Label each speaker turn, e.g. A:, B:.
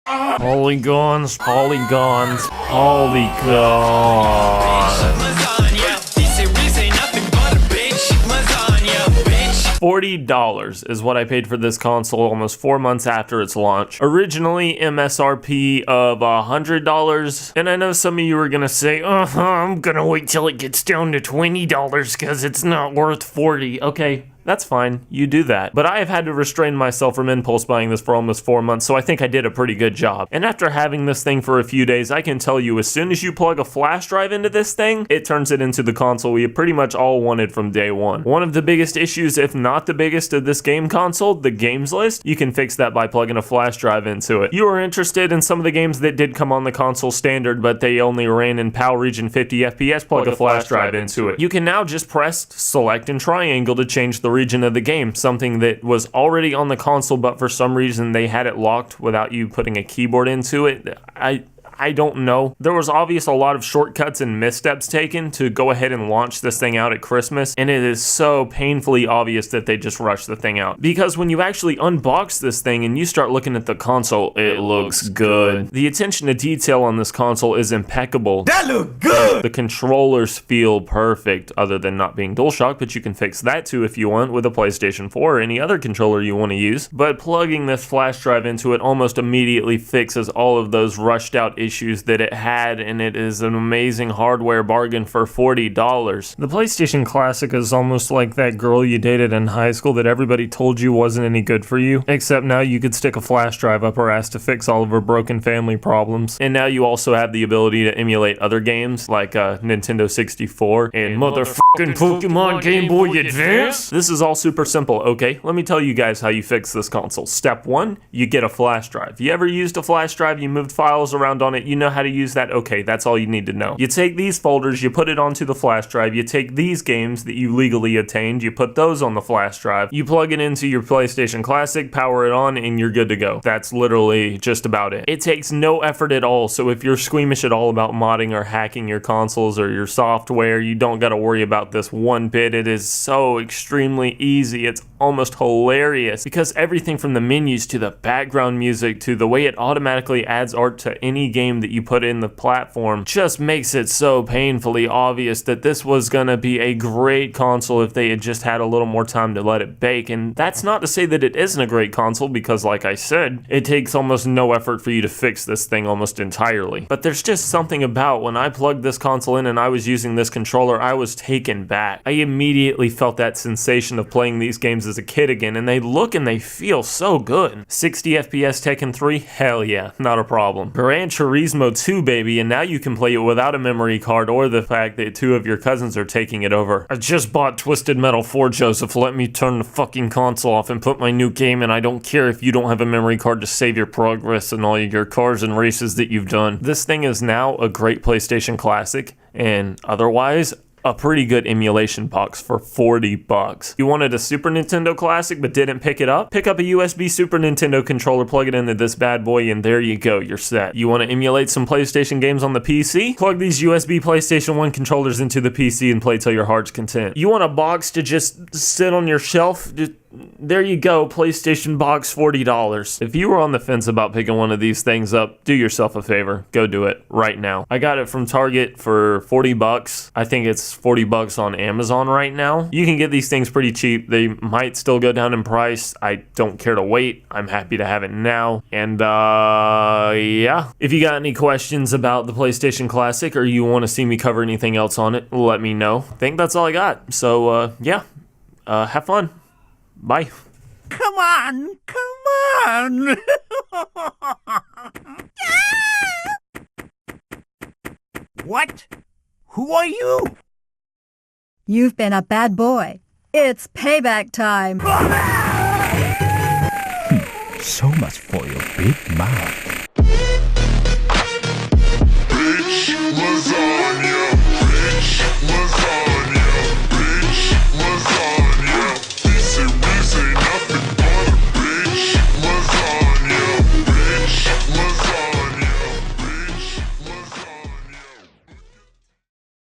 A: Polygons, polygons, polygons. $40 is what I paid for this console almost 4 months after its launch. Originally MSRP of $100, and I know some of you are gonna say, I'm gonna wait till it gets down to $20 because it's not worth $40. Okay, that's fine, you do that. But I have had to restrain myself from impulse buying this for almost 4 months, so I think I did a pretty good job. And after having this thing for a few days, I can tell you as soon as you plug a flash drive into this thing, it turns it into the console we pretty much all wanted from day one. One of the biggest issues, if not the biggest, of this game console, the games list, you can fix that by plugging a flash drive into it. You are interested in some of the games that did come on the console standard, but they only ran in PAL region 50 FPS, plug a flash drive into it. You can now just press select and triangle to change the region of the game, something that was already on the console, but for some reason they had it locked without you putting a keyboard into it. I don't know. There was obviously a lot of shortcuts and missteps taken to go ahead and launch this thing out at Christmas, and it is so painfully obvious that they just rushed the thing out. Because when you actually unbox this thing and you start looking at the console, it looks good. The attention to detail on this console is impeccable.
B: That look good!
A: The controllers feel perfect, other than not being DualShock, but you can fix that too if you want with a PlayStation 4 or any other controller you want to use. But plugging this flash drive into it almost immediately fixes all of those rushed out issues that it had, and it is an amazing hardware bargain for $40. The PlayStation Classic is almost like that girl you dated in high school that everybody told you wasn't any good for you, except now you could stick a flash drive up her ass to fix all of her broken family problems. And now you also have the ability to emulate other games like Nintendo 64 and motherfucking Pokemon Game Boy Advance. This is all super simple, okay? Let me tell you guys how you fix this console. Step 1, you get a flash drive. You ever used a flash drive, you moved files around on it, you know how to use that? Okay, that's all you need to know. You take these folders, you put it onto the flash drive, you take these games that you legally obtained, you put those on the flash drive, you plug it into your PlayStation Classic, power it on, and you're good to go. That's literally just about it. It takes no effort at all, so if you're squeamish at all about modding or hacking your consoles or your software, you don't gotta worry about this one bit. It is so extremely easy. It's almost hilarious because everything from the menus to the background music to the way it automatically adds art to any game that you put in the platform just makes it so painfully obvious that this was gonna be a great console if they had just had a little more time to let it bake. And that's not to say that it isn't a great console, because like I said, it takes almost no effort for you to fix this thing almost entirely. But there's just something about when I plugged this console in and I was using this controller, I was taken back. I immediately felt that sensation of playing these games as a kid again, and they look and they feel so good. 60 FPS Tekken 3? Hell yeah, not a problem. Gran Turismo 2, baby, and now you can play it without a memory card or the fact that 2 of your cousins are taking it over. I just bought Twisted Metal 4, Joseph. Let me turn the fucking console off and put my new game in. I don't care if you don't have a memory card to save your progress and all your cars and races that you've done. This thing is now a great PlayStation Classic, and otherwise, a pretty good emulation box for $40. You wanted a Super Nintendo Classic but didn't pick it up? Pick up a USB Super Nintendo controller, plug it into this bad boy, and there you go, you're set. You want to emulate some PlayStation games on the PC? Plug these USB PlayStation 1 controllers into the PC and play till your heart's content. You want a box to just sit on your shelf? There you go, PlayStation box, $40. If you were on the fence about picking one of these things up, do yourself a favor, go do it right now. I got it from Target for $40. I think it's $40 on Amazon right now. You can get these things pretty cheap. They might still go down in price. I don't care to wait. I'm happy to have it now. And yeah, if you got any questions about the PlayStation Classic or you want to see me cover anything else on it, let me know. I think that's all I got. So yeah, have fun. Bye.
B: Come on, come on! What? Who are you?
C: You've been a bad boy. It's payback time.
B: So much for your big mouth.
D: Bitch lasagna, bitch lasagna.